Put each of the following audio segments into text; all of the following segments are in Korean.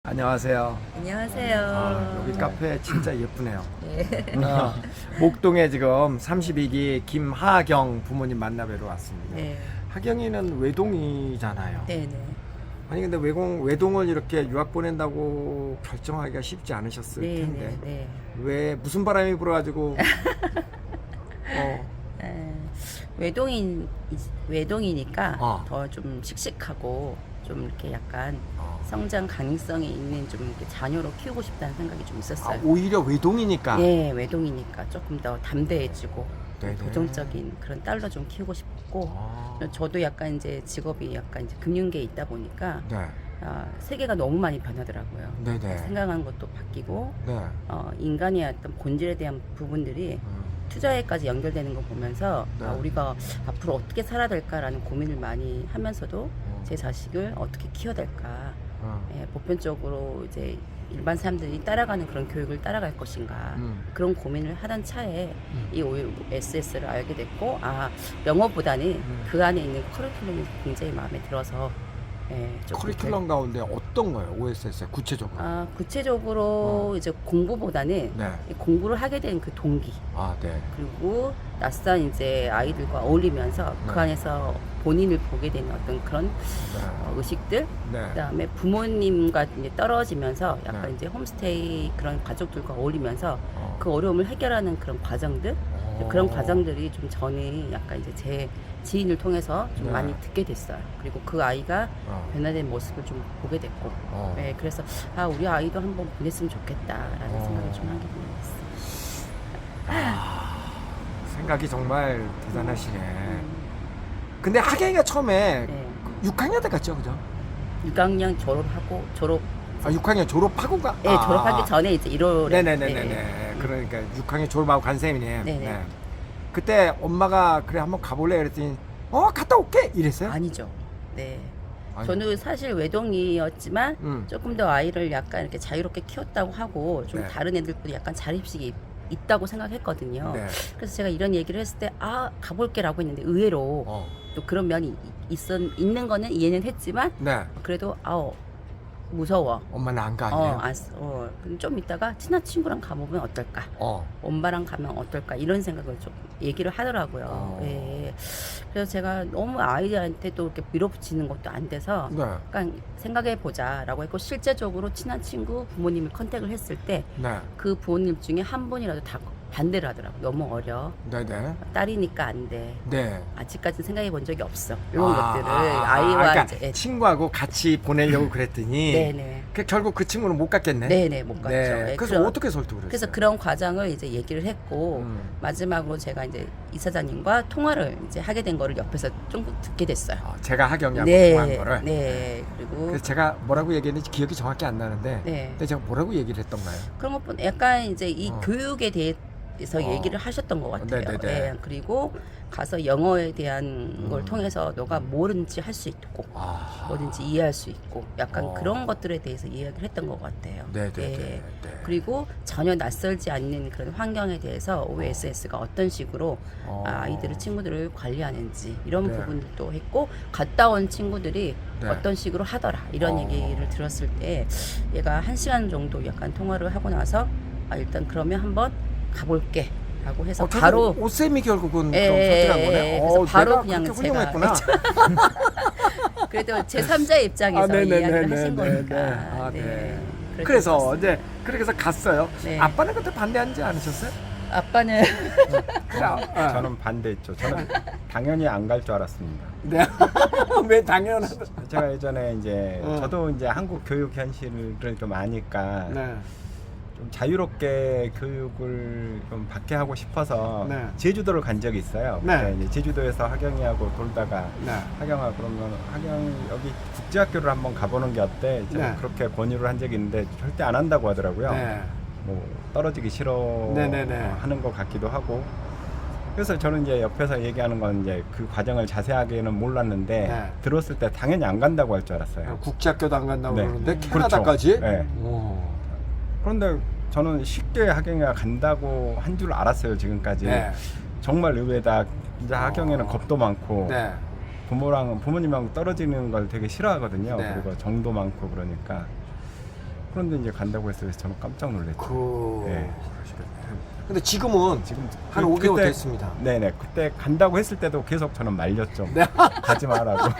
안녕하세요. 안녕하세요. 여기 카페 진짜 예쁘네요. 네. 목동에 지금 32기 김하경 부모님 만나뵈러 왔습니다. 네. 하경이는 외동이잖아요. 네네. 아니 근데 외동을 이렇게 유학 보낸다고 결정하기가 쉽지 않으셨을 텐데 네. 왜 무슨 바람이 불어가지고 외동이니까 어. 더 좀 씩씩하고 좀 이렇게 약간 성장 가능성이 있는 좀 이렇게 자녀로 키우고 싶다는 생각이 좀 있었어요. 오히려 외동이니까. 네, 외동이니까 조금 더 담대해지고 네네. 도전적인 그런 딸로 좀 키우고 싶고 저도 약간 이제 직업이 약간 이제 금융계에 있다 보니까 네. 세계가 너무 많이 변하더라고요. 네네. 생각하는 것도 바뀌고 네. 인간의 어떤 본질에 대한 부분들이 투자에까지 연결되는 거 보면서 네. 우리가 앞으로 어떻게 살아야 될까라는 고민을 많이 하면서도 제 자식을 어떻게 키워야 될까, 보편적으로 이제 일반 사람들이 따라가는 그런 교육을 따라갈 것인가 그런 고민을 하던 차에 이 OSS를 알게 됐고 영어보다는 그 안에 있는 커리큘럼이 굉장히 마음에 들어서 좀 커리큘럼 가운데 어떤 거예요? OSS 구체적으로? 구체적으로 이제 공부보다는 네. 이 공부를 하게 된 그 동기 네. 그리고 낯선 이제 아이들과 어울리면서 네. 그 안에서 본인을 보게 되는 어떤 그런 네. 의식들 네. 그다음에 부모님과 이제 떨어지면서 약간 네. 이제 홈스테이 그런 가족들과 어울리면서 그 어려움을 해결하는 그런 과정들 그런 과정들이 좀 저는 약간 이제 제 지인을 통해서 좀 네. 많이 듣게 됐어요. 그리고 그 아이가 변화된 모습을 좀 보게 됐고, 그래서 우리 아이도 한번 보냈으면 좋겠다라는 생각을 좀 하게 됐어요. 생각이 정말 대단하시네. 근데 하경이가 처음에 네. 6학년 때 갔죠, 그죠? 6학년 졸업하고 6학년 졸업하고 가? 졸업하기 전에 이제 1월에 네네네네. 그러니까 6학년 졸업하고 간 셈이네. 네네. 네. 그때 엄마가 그래 한번 가볼래 그랬더니 갔다 올게 이랬어요? 아니죠. 네. 아니. 저는 사실 외동이었지만 조금 더 아이를 약간 이렇게 자유롭게 키웠다고 하고 좀 네. 다른 애들보다 약간 자립식이 있다고 생각했거든요. 네. 그래서 제가 이런 얘기를 했을 때 가볼게라고 했는데 의외로 또 그런 면이 있는 거는 이해는 했지만 네. 그래도 무서워. 엄마는 안 가. 아니에요? 그럼 좀 이따가 친한 친구랑 가보면 어떨까? 엄마랑 가면 어떨까? 이런 생각을 좀 얘기를 하더라고요. 예. 그래서 제가 너무 아이한테 또 이렇게 밀어붙이는 것도 안 돼서 네. 약간 생각해보자라고 했고 실제적으로 친한 친구 부모님을 컨택을 했을 때 네. 그 부모님 중에 한 분이라도 다 반대를 하더라고요. 너무 어려. 네네. 딸이니까 안 돼. 네. 아직까지는 생각해 본 적이 없어. 이런 것들을 아이와 그러니까 이제 친구하고 같이 보내려고 그랬더니 네네. 결국 그 친구는 못 갔겠네. 네네 못 갔죠. 네. 그래서 어떻게 설득을 했어요? 그래서 그런 과정을 이제 얘기를 했고 마지막으로 제가 이제 이사장님과 통화를 이제 하게 된 거를 옆에서 좀 듣게 됐어요. 제가 하경이하고 통화한 거를. 네. 그리고 그래서 제가 뭐라고 얘기했는지 기억이 정확히 안 나는데. 네. 근데 제가 뭐라고 얘기를 했던가요? 그런 것뿐 약간 이제 이 교육에 대해서 얘기를 하셨던 것 같아요. 네네네. 그리고 가서 영어에 대한 걸 통해서 너가 뭐든지 할 수 있고 뭐든지 이해할 수 있고 약간 그런 것들에 대해서 이야기를 했던 것 같아요. 네네네. 네. 그리고 전혀 낯설지 않는 그런 환경에 대해서 OSS가 어떤 식으로 아이들을 친구들을 관리하는지 이런 부분도 했고 갔다 온 친구들이 어떤 식으로 하더라 이런 얘기를 들었을 때 얘가 1시간 정도 약간 통화를 하고 나서 일단 그러면 한번 가볼게 라고 해서 바로 오쌤이 결국은 그럼 설득한 거네. 그래서 바로 내가 그냥 그렇게 제가 훌륭했구나. 그래도 제3자의 입장에서 이야기를 하신 거니까. 네. 그렇게 그래서 했었어요. 이제 그렇게 해서 갔어요. 네. 아빠는 그때 반대하지 않으셨어요? 아빠는 저는 반대했죠. 저는 당연히 안 갈 줄 알았습니다. 네. 왜 당연하다. 제가 예전에 이제 어. 저도 이제 한국 교육 현실을 좀 아니까 네. 좀 자유롭게 교육을 좀 받게 하고 싶어서 네. 제주도를 간 적이 있어요. 네. 그때 이제 제주도에서 하경이하고 돌다가 네. 하경아 그러면 하경 여기 국제학교를 한번 가보는 게 어때? 제가 네. 그렇게 권유를 한 적이 있는데 절대 안 한다고 하더라고요. 네. 뭐 떨어지기 싫어 네네네. 하는 것 같기도 하고 그래서 저는 이제 옆에서 얘기하는 건 이제 그 과정을 자세하게는 몰랐는데 네. 들었을 때 당연히 안 간다고 할 줄 알았어요. 국제학교도 안 간다고 네. 그러는데 그렇죠. 캐나다까지? 네. 오. 그런데 저는 쉽게 하경이가 간다고 한 줄 알았어요 지금까지. 네. 정말 의외다. 이제 하경이는 겁도 많고 네. 부모님하고 떨어지는 걸 되게 싫어하거든요. 네. 그리고 정도 많고 그러니까 그런데 이제 간다고 했어요. 저는 깜짝 놀랐죠. 네. 근데 지금은 지금 한 5개월 됐습니다. 네네. 그때 간다고 했을 때도 계속 저는 말렸죠. 네. 가지 말라고.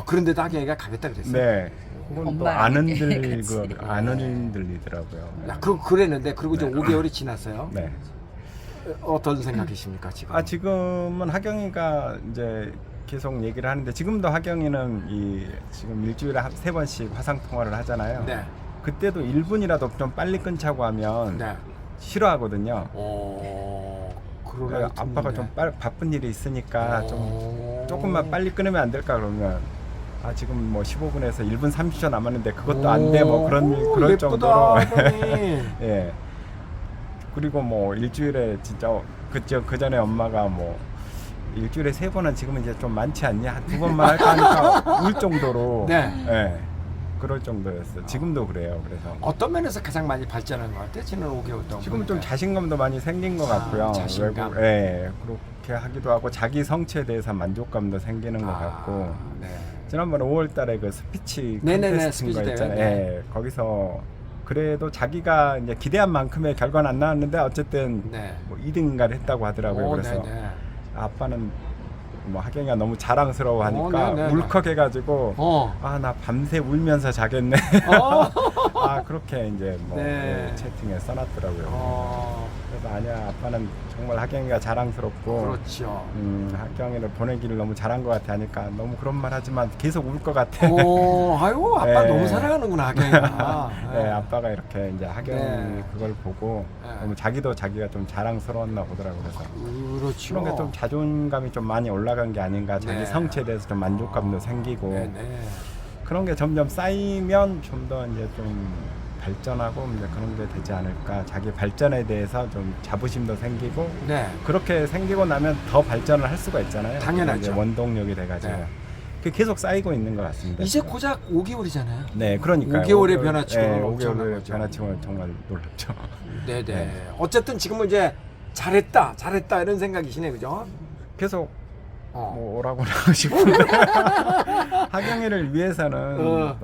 그런데도 하경이가 가겠다 그랬어요. 네. 그건 또 엄마랑 안 같이. 흔들리더라고요. 그랬는데 그리고 이제 5개월이 지났어요. 네. 어떤 생각이십니까 지금? 지금은 하경이가 이제 계속 얘기를 하는데 지금도 하경이는 지금 일주일에 3번씩 화상 통화를 하잖아요. 네. 그때도 1분이라도 좀 빨리 끊자고 하면 네. 싫어하거든요. 그러나 아빠가 좀 바쁜 일이 있으니까 좀 조금만 빨리 끊으면 안 될까 그러면 지금 뭐 15분에서 1분 30초 남았는데 그것도 안 돼 뭐 그럴 정도로. 예. 그리고 뭐 일주일에 진짜 그 전에 엄마가 뭐 일주일에 3번은 지금은 이제 좀 많지 않냐? 한 2번만 할까 하니까 울 정도로. 네. 예. 그럴 정도였어요. 지금도 그래요. 그래서 어떤 면에서 가장 많이 발전한 것 같아요? 지난 5개월 동안. 지금은 좀 자신감도 많이 생긴 것 같고요. 자신감. 예. 그렇게 하기도 하고 자기 성취에 대해서 만족감도 생기는 것 같고. 네. 지난번에 5월달에 그 스피치 네네네, 콘테스트인 스피치 거 대회. 있잖아요. 네. 예. 거기서 그래도 자기가 이제 기대한 만큼의 결과는 안 나왔는데 어쨌든 네. 뭐 2등인가를 했다고 하더라고요. 그래서 네네. 아빠는 뭐 하경이가 너무 자랑스러워 하니까 네네. 울컥해가지고 나 밤새 울면서 자겠네. 그렇게 이제 뭐 네. 채팅에 써놨더라고요. 그래서 아니야, 아빠는 정말 하경이가 자랑스럽고 그렇죠. 하경이를 보내기를 너무 잘한 것 같아 하니까 너무 그런 말 하지만 계속 울 것 같아. 아유, 아빠 네. 너무 사랑하는구나 하경이가. 네, 아빠가 이렇게 이제 하경이 네. 그걸 보고 너무 자기가 좀 자랑스러웠나 보더라고요. 그래서 그렇죠. 그런 게 좀 자존감이 좀 많이 올라간 게 아닌가. 자기 네. 성취에 대해서 좀 만족감도 생기고 네네. 그런 게 점점 쌓이면 좀 더 이제 좀 발전하고 이제 그런 게 되지 않을까. 자기 발전에 대해서 좀 자부심도 생기고 네. 그렇게 생기고 나면 더 발전을 할 수가 있잖아요. 당연하죠. 이제 원동력이 돼가지고 네. 그게 계속 쌓이고 있는 것 같습니다. 이제 고작 5개월이잖아요. 네, 그러니까요. 5개월의 변화치고는 네, 엄청난 5개월의 거죠. 변화치고는 정말 놀랍죠. 네네. 네. 어쨌든 지금은 이제 잘했다 이런 생각이시네, 그죠? 계속 어. 뭐 오라고 하고 싶은데 하경이를 위해서는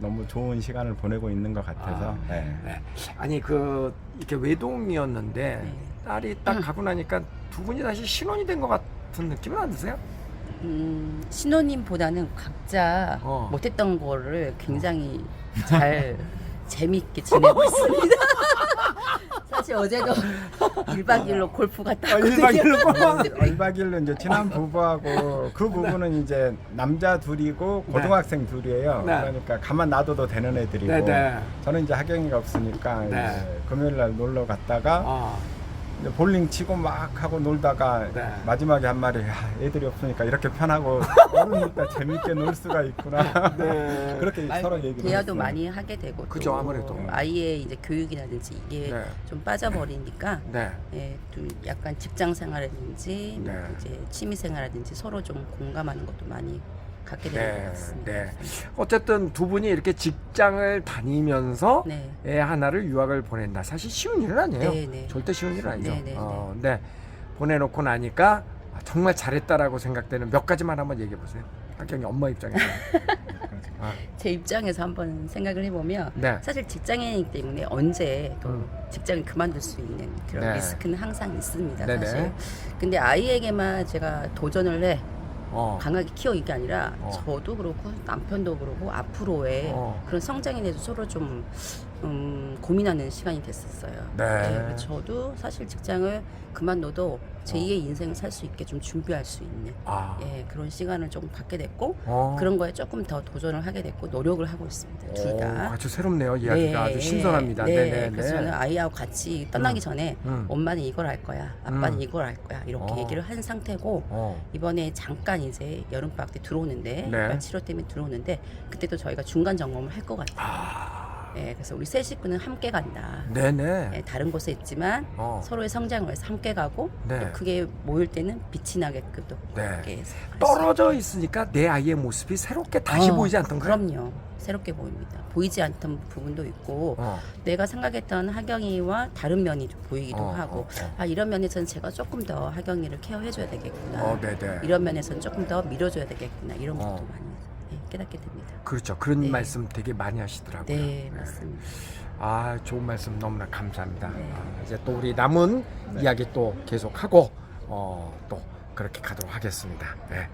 너무 좋은 시간을 보내고 있는 것 같아서. 네. 네. 아니 이렇게 외동이었는데 네. 딸이 딱 가고 나니까 두 분이 다시 신혼이 된 것 같은 느낌은 안 드세요? 신혼님보다는 각자 못했던 거를 굉장히 잘 재미있게 지내고 있습니다. 사실 어제도 1박 2일로 골프 갔다 왔거든요. 1박 2일로 이제 친한 부부하고 그 부부는 이제 남자 둘이고 고등학생 둘이에요. 네. 그러니까 가만 놔둬도 되는 애들이고 네네. 저는 이제 하경이가 없으니까 네. 이제 금요일 날 놀러 갔다가 이제 볼링 치고 막 하고 놀다가 네. 마지막에 한 마리 애들이 없으니까 이렇게 편하고 어른이니까 재밌게 놀 수가 있구나. 네. 그렇게 서로 얘기를 대화도 했어요. 많이 하게 되고 그죠, 또 아무래도. 아이의 이제 교육이라든지 이게 네. 좀 빠져버리니까 네. 예, 좀 약간 직장 생활이라든지 네. 이제 취미 생활이라든지 서로 좀 공감하는 것도 많이 갖게 되는 것 같습니다. 네. 어쨌든 두 분이 이렇게 직장을 다니면서 네. 애 하나를 유학을 보낸다. 사실 쉬운 일은 아니에요. 네, 네. 절대 쉬운 일은 아니죠. 네, 네, 네. 보내놓고 나니까 정말 잘했다라고 생각되는 몇 가지만 한번 얘기해 보세요. 하경이 엄마 입장에서. 제 입장에서 한번 생각을 해보면 네. 사실 직장인이기 때문에 언제 또 직장을 그만둘 수 있는 그런 네. 리스크는 항상 있습니다. 네네. 사실. 근데 아이에게만 제가 도전을 해 강하게 키워 이게 아니라 저도 그렇고 남편도 그렇고 앞으로의 그런 성장에 대해서 서로 좀 고민하는 시간이 됐었어요. 네. 저도 사실 직장을 그만둬도 제2의 인생을 살 수 있게 좀 준비할 수 있는 그런 시간을 조금 갖게 됐고 그런 거에 조금 더 도전을 하게 됐고 노력을 하고 있습니다. 둘 다. 아주 새롭네요. 이야기가 아주 신선합니다. 네. 그래서 저는 아이하고 같이 떠나기 전에 엄마는 이걸 할 거야, 아빠는 이걸 할 거야 이렇게 얘기를 한 상태고 이번에 잠깐 이제 여름방학 때 들어오는데 네. 7월 때문에 들어오는데 그때도 저희가 중간 점검을 할 것 같아요. 네, 그래서 우리 세 식구는 함께 간다. 네네. 네, 다른 곳에 있지만 서로의 성장을 위해서 함께 가고 네. 또 그게 모일 때는 빛이 나게끔 또 네. 함께 해서 떨어져 있으니까 내 아이의 모습이 새롭게 다시 보이지 않던가요? 그럼요. 새롭게 보입니다. 보이지 않던 부분도 있고 내가 생각했던 하경이와 다른 면이 좀 보이기도 하고 이런 면에서는 제가 조금 더 하경이를 케어해줘야 되겠구나. 네네. 이런 면에서는 조금 더 밀어줘야 되겠구나. 이런 것도 많이 깨닫게 됩니다. 그렇죠. 그런 네. 말씀 되게 많이 하시더라고요. 네, 맞습니다. 아, 좋은 말씀 너무나 감사합니다. 네. 이제 또 우리 남은 이야기 또 계속하고 또 그렇게 가도록 하겠습니다. 네.